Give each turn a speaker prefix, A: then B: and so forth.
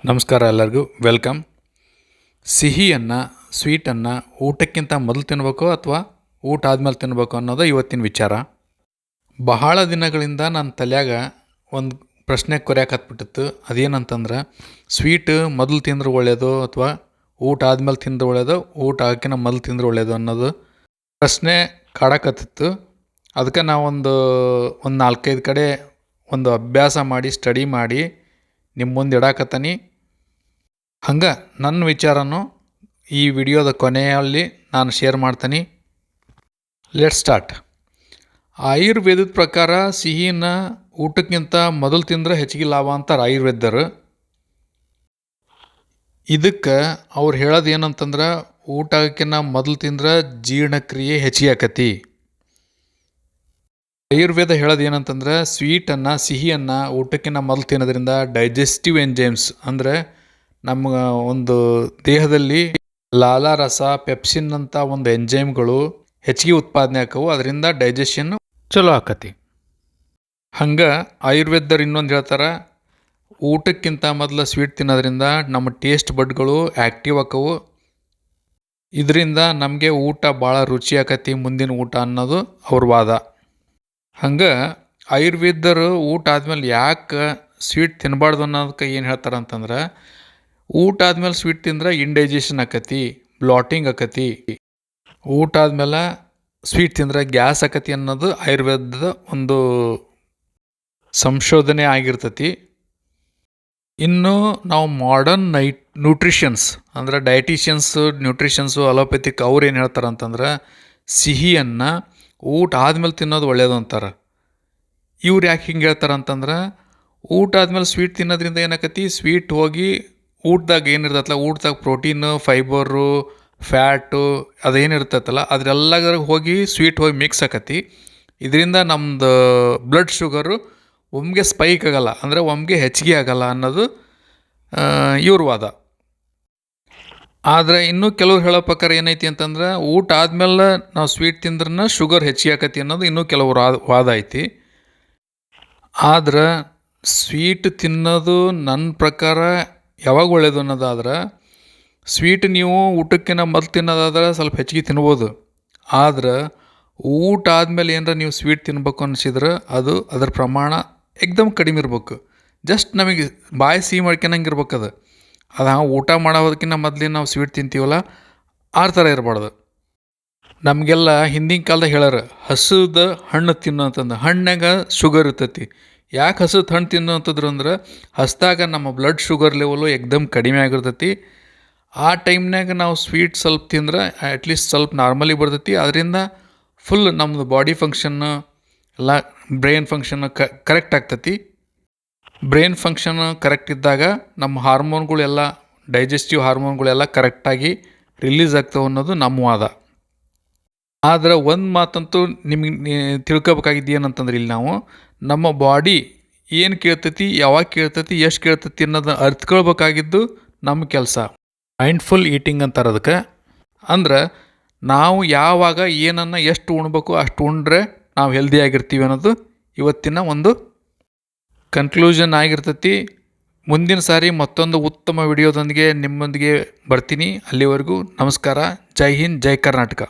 A: ನಮಸ್ಕಾರ ಎಲ್ಲರಿಗೂ ವೆಲ್ಕಮ್. ಸಿಹಿಯನ್ನು ಸ್ವೀಟನ್ನು ಊಟಕ್ಕಿಂತ ಮೊದಲು ತಿನ್ನಬೇಕು ಅಥವಾ ಊಟ ಆದಮೇಲೆ ತಿನ್ನಬೇಕು ಅನ್ನೋದು ಇವತ್ತಿನ ವಿಚಾರ. ಬಹಳ ದಿನಗಳಿಂದ ನನ್ನ ತಲೆಯಾಗ ಒಂದು ಪ್ರಶ್ನೆ ಕೊರ್ಯಾಕತ್ಬಿಟ್ಟಿತ್ತು. ಅದೇನಂತಂದ್ರೆ ಸ್ವೀಟ್ ಮೊದಲು ತಿಂದ್ರೆ ಒಳ್ಳೆಯದು ಅಥವಾ ಊಟ ಆದಮೇಲೆ ತಿಂದ್ರೆ ಒಳ್ಳೆಯದು, ಊಟ ಆಗೋಕ್ಕಿಂತ ಮೊದಲು ತಿಂದ್ರೆ ಒಳ್ಳೆಯದು ಅನ್ನೋದು ಪ್ರಶ್ನೆ ಕಾಡಕತ್ತಿತ್ತು. ಅದಕ್ಕೆ ನಾವೊಂದು 4-5 ಕಡೆ ಒಂದು ಅಭ್ಯಾಸ ಮಾಡಿ ಸ್ಟಡಿ ಮಾಡಿ ನಿಮ್ಮ ಮುಂದೆ ಇಡಾಕತ್ತೀನಿ. ಹಂಗೆ ನನ್ನ ವಿಚಾರನೂ ಈ ವಿಡಿಯೋದ ಕೊನೆಯಲ್ಲಿ ನಾನು ಶೇರ್ ಮಾಡ್ತೀನಿ. Let's start. ಆಯುರ್ವೇದದ ಪ್ರಕಾರ ಸಿಹಿನ ಊಟಕ್ಕಿಂತ ಮೊದಲು ತಿಂದ್ರೆ ಹೆಚ್ಚಿಗೆ ಲಾಭ ಅಂತಾರೆ ಆಯುರ್ವೇದರು. ಇದಕ್ಕೆ ಅವ್ರು ಹೇಳೋದು ಏನಂತಂದ್ರೆ ಊಟಕ್ಕಿಂತ ಮೊದಲು ತಿಂದ್ರೆ ಜೀರ್ಣಕ್ರಿಯೆ ಹೆಚ್ಚಿಗೆ ಆಕತಿ. ಆಯುರ್ವೇದ ಹೇಳೋದು ಏನಂತಂದ್ರೆ ಸ್ವೀಟನ್ನು ಸಿಹಿಯನ್ನು ಊಟಕ್ಕಿಂತ ಮೊದಲು ತಿನ್ನೋದ್ರಿಂದ ಡೈಜೆಸ್ಟಿವ್ ಎಂಜೈಮ್ಸ್ ಅಂದರೆ ನಮ್ಮ ಒಂದು ದೇಹದಲ್ಲಿ ಲಾಲಾರಸ ಪೆಪ್ಸಿನ್ ಅಂತ ಒಂದು ಎಂಜೈಮ್ಗಳು ಹೆಚ್ಚಿಗೆ ಉತ್ಪಾದನೆ ಆಕವು. ಅದರಿಂದ ಡೈಜೆಷನ್ ಚಲೋ ಆಕತಿ. ಹಂಗೆ ಆಯುರ್ವೇದರು ಇನ್ನೊಂದು ಹೇಳ್ತಾರೆ, ಊಟಕ್ಕಿಂತ ಮೊದಲು ಸ್ವೀಟ್ ತಿನ್ನೋದ್ರಿಂದ ನಮ್ಮ ಟೇಸ್ಟ್ ಬಡ್ಗಳು ಆ್ಯಕ್ಟಿವ್ ಆಕವು. ಇದರಿಂದ ನಮಗೆ ಊಟ ಭಾಳ ರುಚಿ ಆಕತಿ ಮುಂದಿನ ಊಟ ಅನ್ನೋದು ಅವ್ರ ವಾದ. ಹಂಗೆ ಆಯುರ್ವೇದರು ಊಟ ಆದಮೇಲೆ ಯಾಕೆ ಸ್ವೀಟ್ ತಿನ್ನಬಾರ್ದು ಅನ್ನೋದಕ್ಕೆ ಏನು ಹೇಳ್ತಾರೆ ಅಂತಂದ್ರೆ, ಊಟ ಆದಮೇಲೆ ಸ್ವೀಟ್ ತಿಂದ್ರೆ ಇಂಡೈಜೆಷನ್ ಆಕತಿ, ಬ್ಲಾಟಿಂಗ್ ಆಕತಿ. ಊಟ ಆದಮೇಲೆ ಸ್ವೀಟ್ ತಿಂದ್ರೆ ಗ್ಯಾಸ್ ಆಕತಿ ಅನ್ನೋದು ಆಯುರ್ವೇದದ ಒಂದು ಸಂಶೋಧನೆ ಆಗಿರ್ತತಿ. ಇನ್ನು ನಾವು ಮಾಡರ್ನ್ ನ್ಯೂಟ್ರಿಷನ್ಸ್ ಅಂದರೆ ಡಯಟಿಷಿಯನ್ಸು ನ್ಯೂಟ್ರಿಷನ್ಸು ಅಲೋಪೆಥಿಕ್ ಅವ್ರು ಏನು ಹೇಳ್ತಾರೆ ಅಂತಂದ್ರೆ ಸಿಹಿಯನ್ನು ಊಟ ಆದಮೇಲೆ ತಿನ್ನೋದು ಒಳ್ಳೆಯದು ಅಂತಾರೆ. ಇವ್ರು ಯಾಕೆ ಹಿಂಗೆ ಹೇಳ್ತಾರೆ ಅಂತಂದ್ರೆ, ಊಟ ಆದಮೇಲೆ ಸ್ವೀಟ್ ತಿನ್ನೋದ್ರಿಂದ ಏನಾಕತಿ, ಸ್ವೀಟ್ ಹೋಗಿ ಊಟದಾಗ ಏನಿರ್ತೈತಲ್ಲ, ಊಟದಾಗ ಪ್ರೋಟೀನು, ಫೈಬರು, ಫ್ಯಾಟು ಅದೇನಿರ್ತೈತಲ್ಲ ಅದರೆಲ್ಲರ ಹೋಗಿ ಸ್ವೀಟ್ ಹೋಗಿ ಮಿಕ್ಸ್ ಆಕತಿ. ಇದರಿಂದ ನಮ್ಮದು ಬ್ಲಡ್ ಶುಗರು ಒಮ್ಮೆಗೆ ಸ್ಪೈಕ್ ಆಗೋಲ್ಲ, ಅಂದರೆ ಒಮ್ಮೆಗೆ ಹೆಚ್ಚಿಗೆ ಆಗೋಲ್ಲ ಅನ್ನೋದು ಇವ್ರ ವಾದ. ಆದರೆ ಇನ್ನೂ ಕೆಲವ್ರು ಹೇಳೋ ಪ್ರಕಾರ ಏನೈತಿ ಅಂತಂದ್ರೆ, ಊಟ ಆದಮೇಲೆ ನಾವು ಸ್ವೀಟ್ ತಿಂದ್ರೆ ಶುಗರ್ ಹೆಚ್ಚಿಗೆ ಆಕತಿ ಅನ್ನೋದು ಇನ್ನೂ ಕೆಲವ್ರು ವಾದ ಐತಿ. ಆದ್ರೆ ಸ್ವೀಟ್ ತಿನ್ನೋದು ನನ್ನ ಪ್ರಕಾರ ಯಾವಾಗ ಒಳ್ಳೆಯದು ಅನ್ನೋದಾದ್ರೆ, ಸ್ವೀಟ್ ನೀವು ಊಟಕ್ಕಿಂತ ಮೊದಲು ತಿನ್ನೋದಾದ್ರೆ ಸ್ವಲ್ಪ ಹೆಚ್ಚಿಗೆ ತಿನ್ಬೋದು. ಆದ್ರೆ ಊಟ ಆದಮೇಲೆ ಏನಾರ ನೀವು ಸ್ವೀಟ್ ತಿನ್ಬೇಕು ಅನಿಸಿದ್ರೆ ಅದು ಅದರ ಪ್ರಮಾಣ ಏಕ್ದಮ್ ಕಡಿಮೆ ಇರ್ಬೇಕು. ಜಸ್ಟ್ ನಮಗೆ ಬಾಯಿ ಸಿಹಿ ಮಾಡ್ಕೊಳಂಗೆ ಇರ್ಬೇಕು. ಅದು ಊಟ ಮಾಡೋದಕ್ಕಿಂತ ಮೊದಲೇ ನಾವು ಸ್ವೀಟ್ ತಿಂತೀವಲ್ಲ ಆ ಥರ ಇರಬಾರ್ದು. ನಮಗೆಲ್ಲ ಹಿಂದಿನ ಕಾಲದಾಗ ಹೇಳ್ಯಾರ ಹಸುದ ಹಣ್ಣು ತಿನ್ನು ಅಂತಂದು. ಹಣ್ಣಾಗ ಶುಗರ್ ಇರ್ತೈತಿ. ಯಾಕೆ ಹಸುದ ಹಣ್ಣು ತಿನ್ನು ಅಂತಂದ್ರು ಅಂದ್ರೆ ಹಸ್ದಾಗ ನಮ್ಮ ಬ್ಲಡ್ ಶುಗರ್ ಲೆವೆಲು ಏಕ್ದಮ್ ಕಡಿಮೆ ಆಗಿರ್ತೈತಿ. ಆ ಟೈಮ್ನಾಗ ನಾವು ಸ್ವೀಟ್ ಸ್ವಲ್ಪ ತಿಂದ್ರೆ ಅಟ್ಲೀಸ್ಟ್ ಸ್ವಲ್ಪ ನಾರ್ಮಲಿ ಬರ್ತೈತಿ. ಅದರಿಂದ ಫುಲ್ ನಮ್ಮದು ಬಾಡಿ ಫಂಕ್ಷನ್ನು ಎಲ್ಲ ಬ್ರೈನ್ ಫಂಕ್ಷನ್ನು ಕರೆಕ್ಟ್ ಆಗ್ತೈತಿ. ಬ್ರೈನ್ ಫಂಕ್ಷನ್ನು ಕರೆಕ್ಟ್ ಇದ್ದಾಗ ನಮ್ಮ ಹಾರ್ಮೋನ್ಗಳೆಲ್ಲ ಡೈಜೆಸ್ಟಿವ್ ಹಾರ್ಮೋನ್ಗಳೆಲ್ಲ ಕರೆಕ್ಟಾಗಿ ರಿಲೀಸ್ ಆಗ್ತವೆ ಅನ್ನೋದು ನಮ್ಮ ವಾದ. ಆದರೆ ಒಂದು ಮಾತಂತೂ ನಿಮಗೆ ತಿಳ್ಕೊಬೇಕಾಗಿದ್ದು ಏನಂತಂದ್ರೆ, ಇಲ್ಲಿ ನಾವು ನಮ್ಮ ಬಾಡಿ ಏನು ಕೇಳ್ತೈತಿ, ಯಾವಾಗ ಕೇಳ್ತೈತಿ, ಎಷ್ಟು ಕೇಳ್ತೈತಿ ಅನ್ನೋದನ್ನ ಅರ್ಥಕೊಳ್ಬೇಕಾಗಿದ್ದು ನಮ್ಮ ಕೆಲಸ. ಮೈಂಡ್ಫುಲ್ ಈಟಿಂಗ್ ಅಂತಾರೆ ಅದಕ್ಕೆ. ಅಂದ್ರೆ ನಾವು ಯಾವಾಗ ಏನನ್ನು ಎಷ್ಟು ಉಣ್ಬೇಕು ಅಷ್ಟು ಉಂಡ್ರೆ ನಾವು ಹೆಲ್ದಿಯಾಗಿರ್ತೀವಿ ಅನ್ನೋದು ಇವತ್ತಿನ ಒಂದು ಕನ್ಕ್ಲೂಷನ್ ಆಗಿರ್ತೈತಿ. ಮುಂದಿನ ಸಾರಿ ಮತ್ತೊಂದು ಉತ್ತಮ ವಿಡಿಯೋದೊಂದಿಗೆ ನಿಮ್ಮೊಂದಿಗೆ ಬರ್ತೀನಿ. ಅಲ್ಲಿವರೆಗೂ ನಮಸ್ಕಾರ. ಜೈ ಹಿಂದ್, ಜೈ ಕರ್ನಾಟಕ.